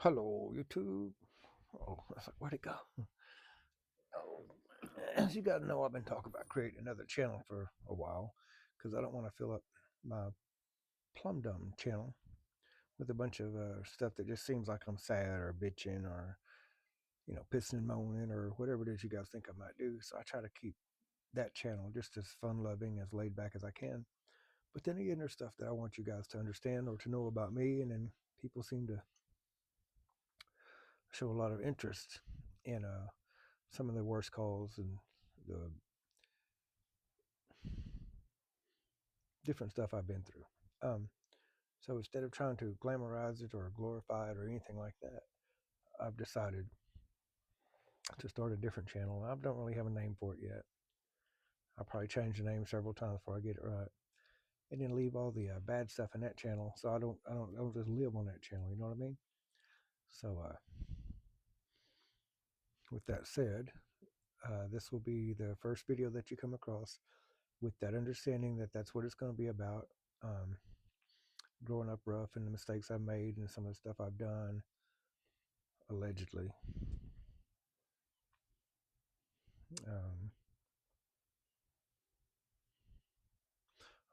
Hello, YouTube. Oh, I was like, where'd it go? Oh, as you guys know, I've been talking about creating another channel for a while because I don't want to fill up my Plum Dum channel with a bunch of stuff that just seems like I'm sad or bitching or, pissing and moaning or whatever it is you guys think I might do. So I try to keep that channel just as fun loving, as laid back as I can. But then again, there's stuff that I want you guys to understand or to know about me, and then people seem to show a lot of interest in some of the worst calls and the different stuff I've been through. Um, so instead of trying to glamorize it or glorify it or anything like that, I've decided to start a different channel. I don't really have a name for it yet. I'll probably change the name several times before I get it right, and then leave all the bad stuff in that channel. So I don't just live on that channel. You know what I mean? So with that said, this will be the first video that you come across with that understanding that that's what it's going to be about. Um, Growing up rough and the mistakes I've made and some of the stuff I've done, allegedly. Um,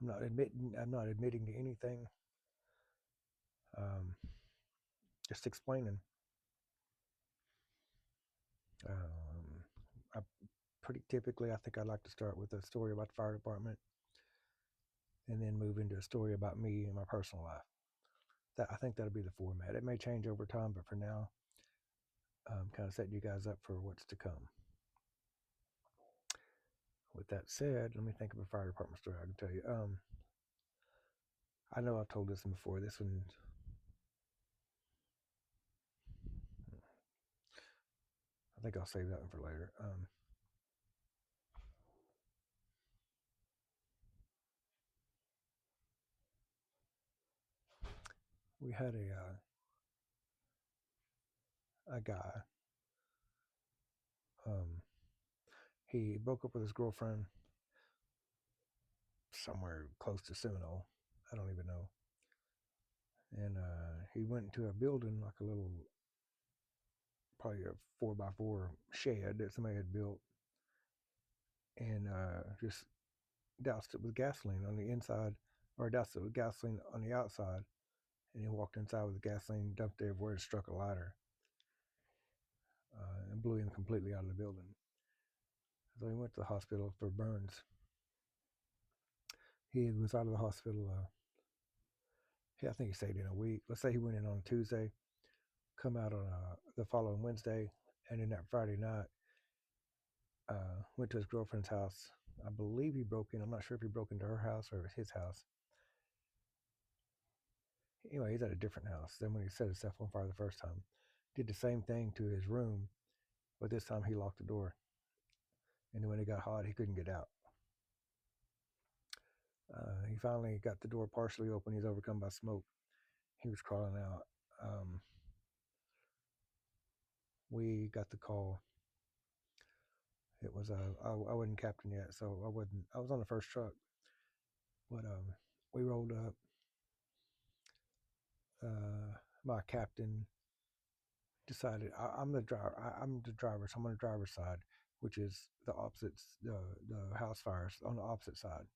I'm not admitting to anything. Um, just explaining. Um, I pretty typically, I think I'd like to start with a story about the fire department, and then move into a story about me and my personal life. I think that'll be the format. It may change over time, but for now, kind of setting you guys up for what's to come. With that said, let me think of a fire department story I can tell you. I know I've told this one before. This one, I think I'll save that one for later. We had a guy. Um, he broke up with his girlfriend somewhere close to Seminole. I don't even know. And he went into a building, like a little, probably a 4x4 shed that somebody had built, and just doused it with gasoline on the inside, or doused it with gasoline on the outside. And he walked inside with the gasoline dumped everywhere and struck a lighter, and blew him completely out of the building. So he went to the hospital for burns. He was out of the hospital. I think he stayed in a week. Let's say he went in on Tuesday, come out on the following Wednesday, and then that Friday night, went to his girlfriend's house. I believe he broke in. I'm not sure if he broke into her house or his house. Anyway, he's at a different house than when he set himself on fire the first time. Did the same thing to his room, but this time he locked the door. And then when it got hot, he couldn't get out. He finally got the door partially open. He's overcome by smoke. He was crawling out. We got the call. It was I wasn't captain yet, so I wasn't. I was on the first truck, but we rolled up. My captain decided I'm the driver. I'm the driver, so I'm on the driver's side, which is the opposite. The house fires on the opposite side.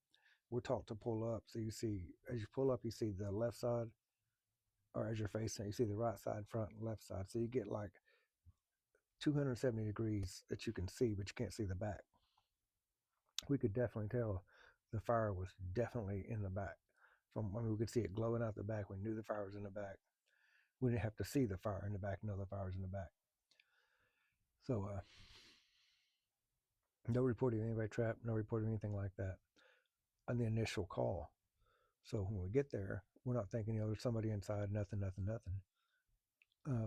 We're taught to pull up, so you see as you pull up, you see the left side, or as you're facing, you see the right side, front, and left side. So you get like 270 degrees that you can see, but you can't see the back. We could definitely tell the fire was definitely in the back. We could see it glowing out the back. We knew the fire was in the back. We didn't have to see the fire in the back, know the fire was in the back. So no report of anybody trapped, no report of anything like that on the initial call. So when we get there, we're not thinking, there's somebody inside, nothing, nothing, nothing.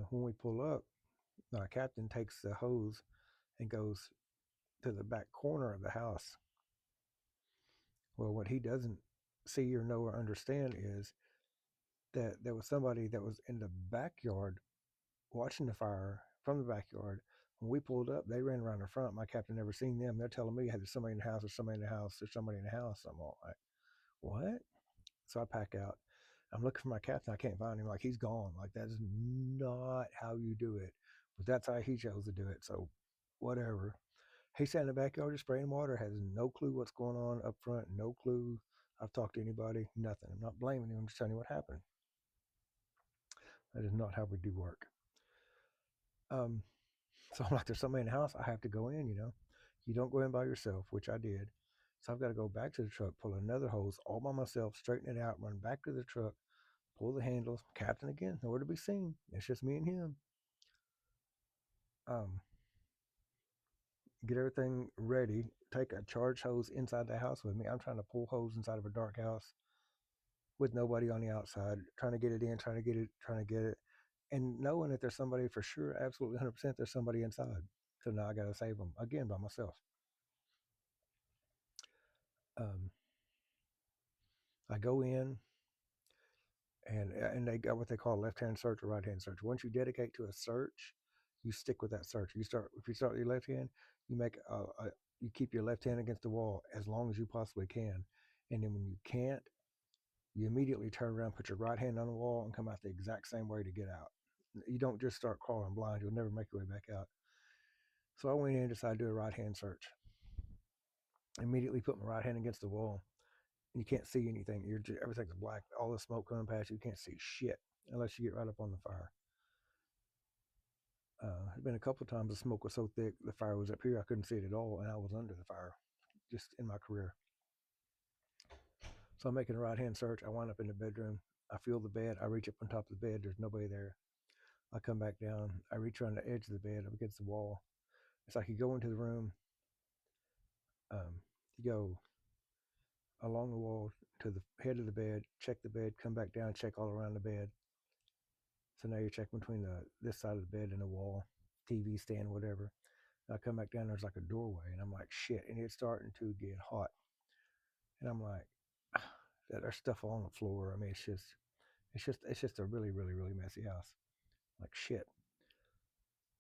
When we pull up, our captain takes the hose and goes to the back corner of the house. Well, what he doesn't see or know or understand is that there was somebody that was in the backyard watching the fire from the backyard. When we pulled up, they ran around the front. My captain never seen them. They're telling me, hey, there's somebody in the house, there's somebody in the house, there's somebody in the house. I'm all like, what? So I pack out. I'm looking for my captain. I can't find him. Like, he's gone. Like, that's not how you do it. But that's how he chose to do it. So, whatever. He sat in the backyard just spraying water. Has no clue what's going on up front. No clue. I've talked to anybody. Nothing. I'm not blaming him. I'm just telling you what happened. That is not how we do work. Um, so I'm like, there's somebody in the house. I have to go in. You don't go in by yourself, which I did. So I've got to go back to the truck, pull another hose all by myself, straighten it out, run back to the truck, pull the handles. Captain again, nowhere to be seen. It's just me and him. Um, get everything ready. Take a charge hose inside the house with me. I'm trying to pull hose inside of a dark house with nobody on the outside, trying to get it in, trying to get it, and knowing that there's somebody for sure, absolutely 100%, there's somebody inside. So now I got to save them again by myself. Um, I go in, and they got what they call left hand search or right hand search. Once you dedicate to a search, you stick with that search. If you start with your left hand, you make you keep your left hand against the wall as long as you possibly can, and then when you can't, you immediately turn around, put your right hand on the wall, and come out the exact same way to get out. You don't just start crawling blind; you'll never make your way back out. So I went in and decided to do a right hand search. Immediately put my right hand against the wall. And you can't see anything. Everything's black. All the smoke coming past you. You can't see shit unless you get right up on the fire. There's been a couple of times the smoke was so thick, the fire was up here, I couldn't see it at all, and I was under the fire, just in my career. So I'm making a right hand search. I wind up in the bedroom. I feel the bed. I reach up on top of the bed. There's nobody there. I come back down. I reach around the edge of the bed up against the wall. It's like you go into the room. You go along the wall to the head of the bed, check the bed, come back down, check all around the bed. So now you're checking between this side of the bed and the wall, TV stand, whatever. I come back down, there's like a doorway, and I'm like, shit, and it's starting to get hot. And I'm like, there's stuff on the floor. I mean, it's just a really, really, really messy house. Like shit.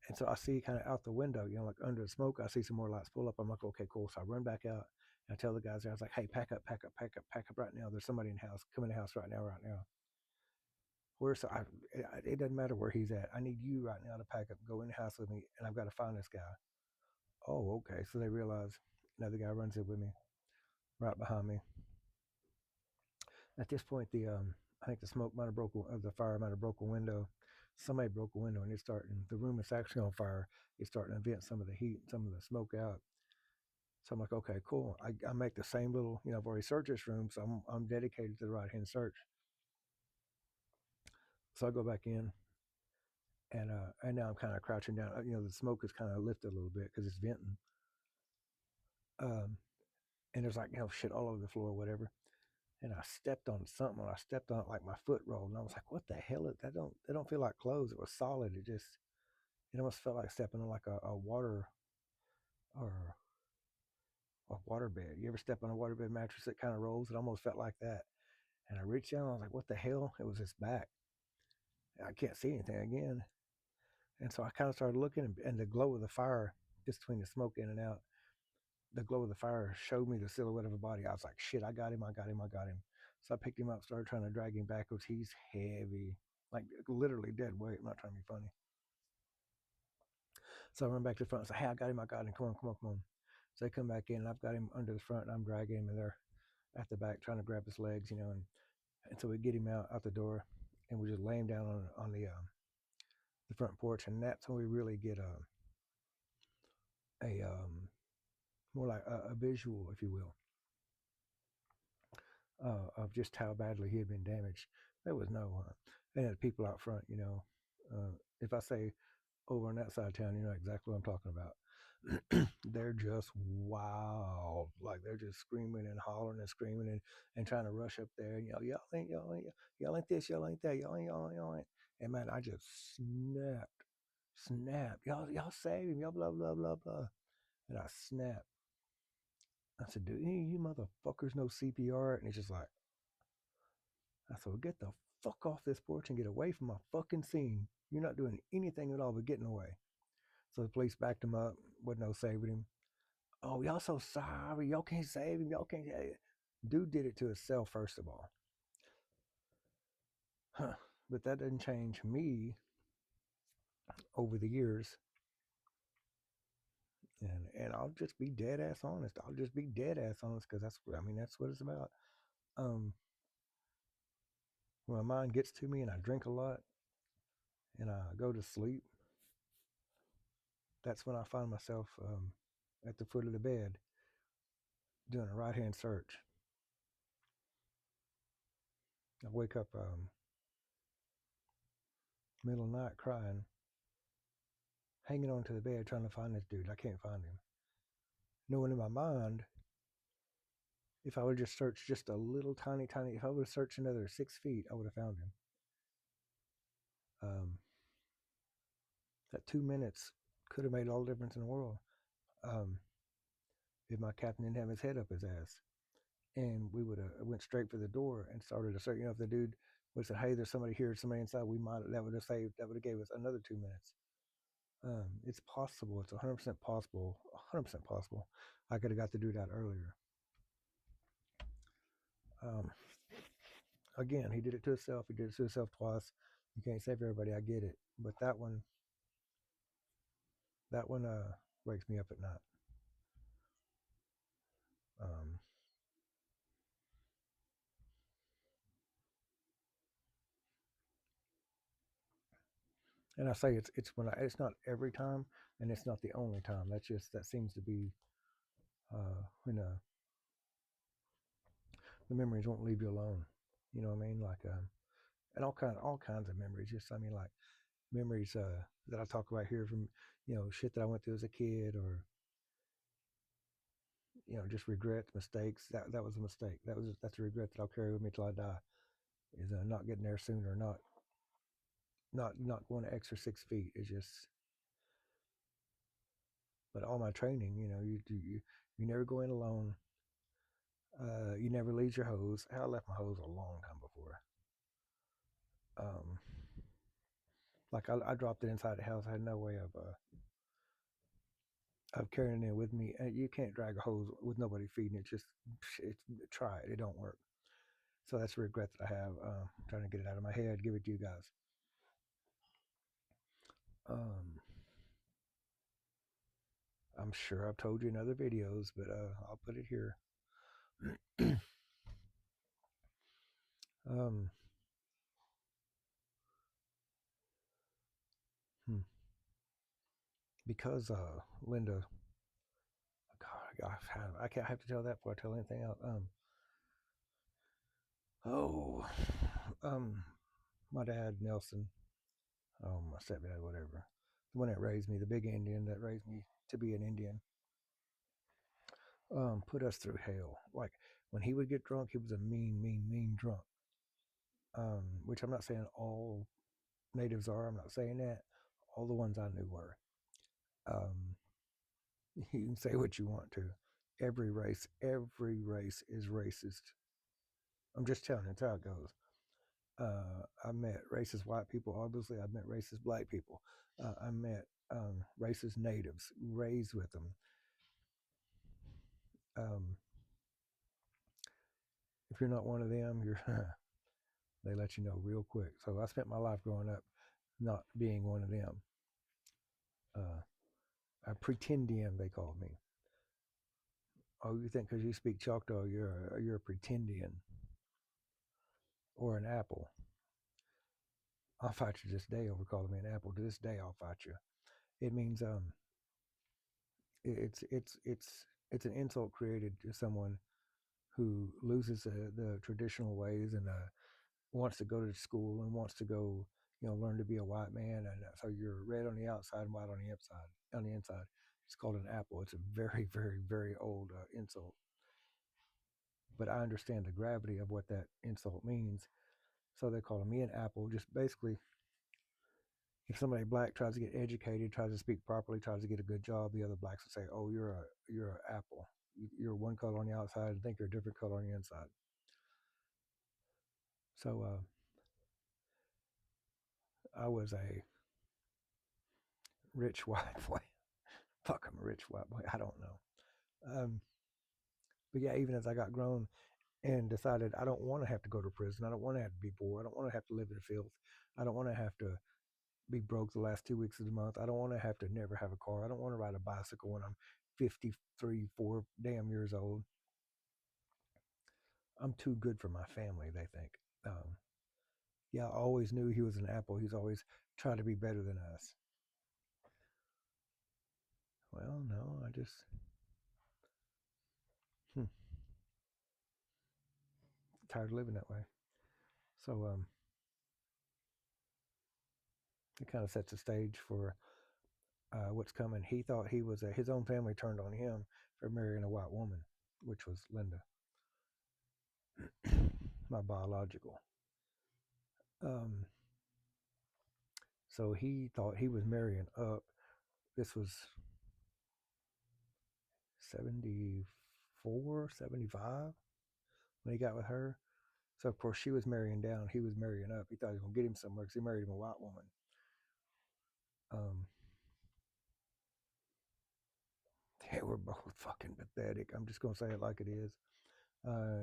And so I see kind of out the window, like under the smoke, I see some more lights pull up. I'm like, okay, cool. So I run back out and I tell the guys there, I was like, hey, pack up, pack up, pack up, pack up right now. There's somebody in the house. Come in the house right now, right now. It doesn't matter where he's at. I need you right now to pack up, go in the house with me, and I've got to find this guy. Oh, okay. So they realize another guy runs in with me, right behind me. At this point, I think the smoke might have the fire might have broke a window. Somebody broke a window, and it's starting. The room is actually on fire. It's starting to vent some of the heat, some of the smoke out. So I'm like, okay, cool. I make the same little, I've already searched this room, so I'm dedicated to the right hand search. So I go back in, and now I'm kind of crouching down. The smoke is kind of lifted a little bit because it's venting. Um, and there's like shit all over the floor, or whatever. And I stepped on something. And I stepped on it like my foot rolled, and I was like, "What the hell? That don't feel like clothes. It was solid. It almost felt like stepping on like a water or a water bed. You ever step on a water bed mattress that kind of rolls? It almost felt like that. And I reached down. I was like, "What the hell?" It was his back. I can't see anything again. And so I kind of started looking, and the glow of the fire, just between the smoke in and out, the glow of the fire showed me the silhouette of a body. I was like, shit, I got him, I got him, I got him. So I picked him up, started trying to drag him backwards. He's heavy, like literally dead weight. I'm not trying to be funny. So I run back to the front and say, hey, I got him, I got him. Come on, come on, come on. So they come back in, and I've got him under the front, and I'm dragging him, and they're at the back trying to grab his legs, and so we get him out the door, and we just lay him down on the front porch, and that's when we really get a more like a visual, if you will, of just how badly he had been damaged. There was no, and the people out front, if I say over on that side of town, you know exactly what I'm talking about. They're just wild, like they're just screaming and hollering and screaming and trying to rush up there. Y'all ain't this, y'all ain't that, y'all ain't. And man, I just snapped. Y'all save him, y'all blah blah blah blah. And I snapped. I said, do any of you motherfuckers know CPR? And he's just like, I said, well, get the fuck off this porch and get away from my fucking scene. You're not doing anything at all but getting away. So the police backed him up. Wasn't no saving him. Oh, y'all so sorry. Y'all can't save him. Y'all can't save him. Dude did it to himself, first of all. But that didn't change me over the years. And I'll just be dead ass honest. I'll just be dead ass honest because that's what it's about. Um, when my mind gets to me and I drink a lot and I go to sleep, that's when I find myself at the foot of the bed doing a right hand search. I wake up middle of the night crying, hanging onto the bed trying to find this dude. I can't find him. Knowing in my mind, if I would just search just a little tiny, if I would have searched another 6 feet, I would have found him. Um, that 2 minutes could have made all the difference in the world. Um, if my captain didn't have his head up his ass, and we would have went straight for the door and started to search. If the dude would have said, "Hey, there's somebody here, somebody inside," that would have saved. That would have gave us another 2 minutes. It's possible. It's 100% possible. 100% possible. I could have got the dude out earlier. Um, again, he did it to himself. He did it to himself twice. You can't save everybody. I get it, but that one wakes me up at night. Um, and I say it's when it's not every time, and it's not the only time. That seems to be when the memories won't leave you alone. You know what I mean? Like and all kinds of memories. Just like memories that I talk about here from shit that I went through as a kid, or just regrets, mistakes. That was a mistake. That's a regret that I'll carry with me till I die. Is not getting there sooner, not going an extra 6 feet. It's just, but all my training, you never go in alone. You never leave your hose. I left my hose a long time before. Um, like I dropped it inside the house. I had no way of carrying it with me. And you can't drag a hose with nobody feeding it. Try it. It don't work. So that's a regret that I have. Trying to get it out of my head. Give it to you guys. Um, I'm sure I've told you in other videos, but I'll put it here. um, hmm. Because Linda, God, I can't have to tell that before I tell anything else. Oh, um, my dad Nelson, my stepdad, whatever, the one that raised me, the big Indian that raised me to be an Indian, put us through hell. Like when he would get drunk, he was a mean drunk. Which I'm not saying all natives are. I'm not saying that. All the ones I knew were. Um, you can say what you want to. Every race is racist. I'm just telling you, that's how it goes. I met racist white people. Obviously, I've met racist black people. I met racist natives, raised with them. Um, if you're not one of them, you're they let you know real quick. So I spent my life growing up not being one of them. A pretendian, they called me. Oh, you think because you speak Choctaw, you're a pretendian or an apple? I'll fight you this day over calling me an apple. To this day, I'll fight you. It means it's an insult created to someone who loses the traditional ways and wants to go to school and wants to go, learn to be a white man, and so you're red on the outside and white on the inside. On the inside, it's called an apple. It's a very, very, very old insult, but I understand the gravity of what that insult means. So they call me an apple. Just basically, if somebody black tries to get educated, tries to speak properly, tries to get a good job, the other blacks will say, "Oh, you're an apple. You're one color on the outside and think you're a different color on the inside." So I was a rich white boy. Fuck, I'm a rich white boy. I don't know. But yeah, even as I got grown, and decided I don't want to have to go to prison. I don't want to have to be poor. I don't want to have to live in filth. I don't want to have to be broke the last 2 weeks of the month. I don't want to have to never have a car. I don't want to ride a bicycle when I'm 53, 4 damn years old. I'm too good for my family, they think. Um, yeah, I always knew he was an apple. He's always tried to be better than us. Well, no, I just hmm, tired of living that way. So it kind of sets the stage for what's coming. He thought his own family turned on him for marrying a white woman, which was Linda, my biological. Um, so he thought he was marrying up. This was 74, 75 when he got with her. So of course she was marrying down. He was marrying up. He thought he was gonna get him somewhere because he married him a white woman. Um, they were both fucking pathetic. I'm just gonna say it like it is.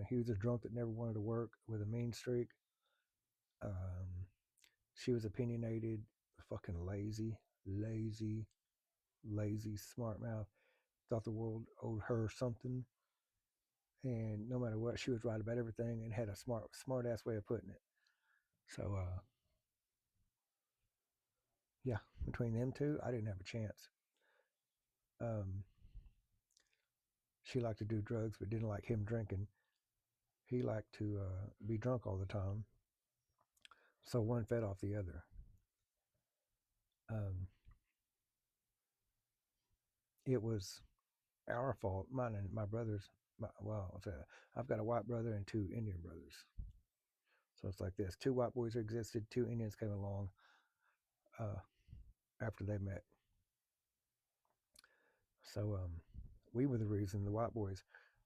He was a drunk that never wanted to work with a mean streak. Um, she was opinionated, fucking lazy, lazy, smart mouth. Thought the world owed her something, and no matter what, she was right about everything and had a smart ass way of putting it. So yeah, between them two, I didn't have a chance. Um, she liked to do drugs, but didn't like him drinking. He liked to be drunk all the time, so one fed off the other. Um, it was our fault, mine and my brothers. Well, I've got a white brother and two Indian brothers. So it's like this: two white boys existed, two Indians came along uh, after they met. So we were the reason. The white boys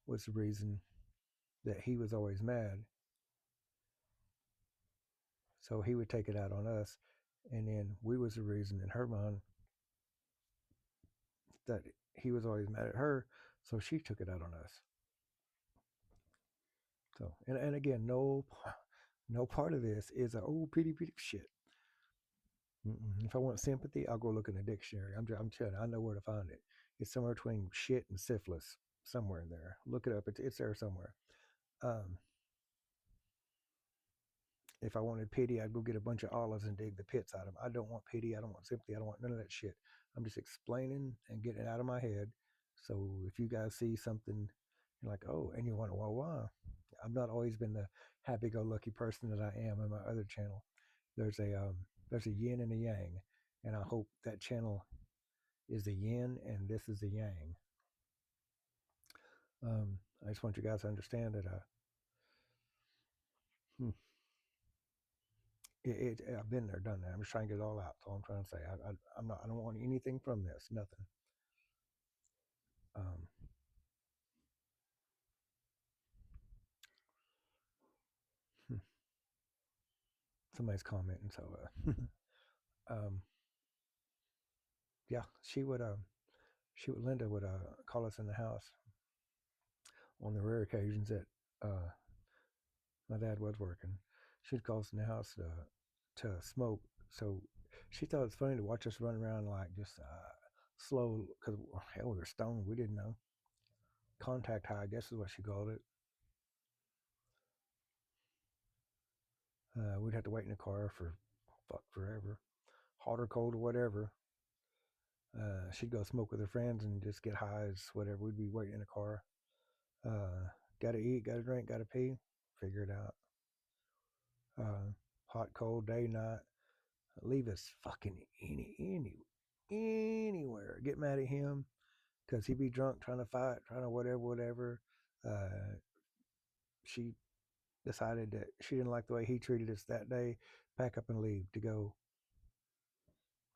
was the reason that he was always mad. So he would take it out on us, and then we was the reason in her mind that he was always mad at her. So she took it out on us. So and again, no part of this is a pity shit. Mm-mm. If I want sympathy, I'll go look in the dictionary. I'm telling you, I know where to find it. It's somewhere between shit and syphilis, somewhere in there. Look it up. It's there somewhere. Um, if I wanted pity, I'd go get a bunch of olives and dig the pits out of them. I don't want pity. I don't want sympathy. I don't want none of that shit. I'm just explaining and getting it out of my head. So if you guys see something, you're like, oh, and you wonder, well, why? I've not always been the happy-go-lucky person that I am in my other channel. There's a um, there's a yin and a yang, and I hope that channel is the yin and this is the yang. I just want you guys to understand that hmm, I've been there, done that. I'm just trying to get it all out. That's all I'm trying to say. I'm not. I don't want anything from this. Nothing. Um, hmm, somebody's commenting. So, um, yeah, Linda would call us in the house on the rare occasions that uh, my dad was working. She'd call us in the house to smoke. So she thought it was funny to watch us run around like just slow because hell, we were stoned. We didn't know. Contact high, I guess is what she called it. We'd have to wait in the car for fuck forever, hot or cold or whatever. She'd go smoke with her friends and just get high as whatever. We'd be waiting in the car. Gotta eat, gotta drink, gotta pee. Figure it out. Hot, cold, day, night. Leave us fucking anywhere. Get mad at him because he'd be drunk trying to fight, trying to whatever. Uh, she decided that she didn't like the way he treated us that day. Pack up and leave to go.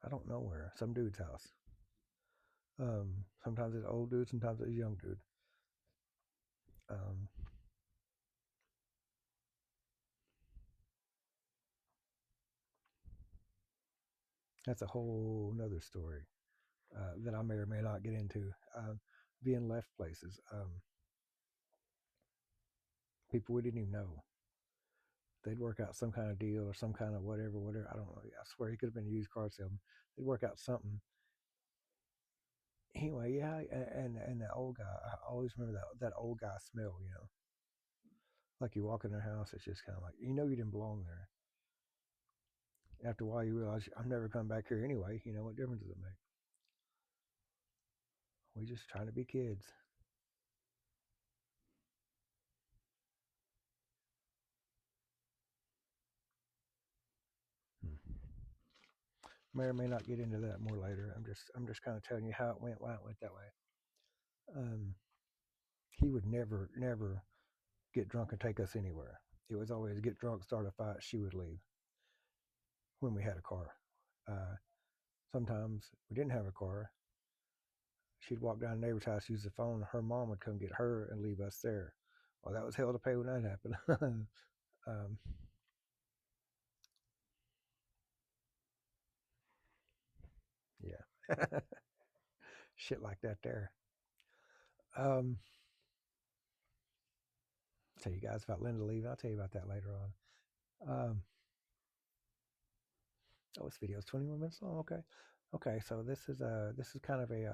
I don't know where. Some dude's house. Sometimes it's old dude, sometimes it's young dude. Um, that's a whole nother story that I may or may not get into. Being left places. People we didn't even know. They'd work out some kind of deal or some kind of whatever. I don't know. I swear he could have been a used car salesman. They'd work out something. Anyway, yeah, and that old guy. I always remember that old guy smell. Like you walk in their house, it's just kind of like you didn't belong there. After a while, you realize I'm never coming back here anyway. What difference does it make? We just trying to be kids. Hmm. May or may not get into that more later. I'm just kind of telling you how it went, why it went that way. Um, he would never get drunk and take us anywhere. It was always get drunk, start a fight. She would leave when we had a car. Uh, Sometimes we didn't have a car. She'd walk down the neighbor's house, use the phone. Her mom would come get her and leave us there. Well, that was hell to pay when that happened. um, yeah, shit like that there. Um, tell you guys about Linda leaving. I'll tell you about that later on. Oh, this video is 21 minutes long. Okay. So this is kind of a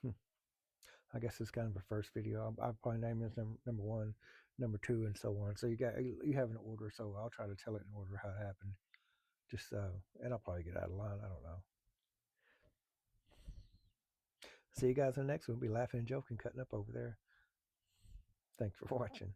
hmm, I guess it's kind of a first video. I'll probably name this number one, number two, and so on. So you have an order. So I'll try to tell it in order how it happened. Just and I'll probably get out of line. I don't know. See you guys in the next one. We'll be laughing and joking, cutting up over there. Thanks for watching.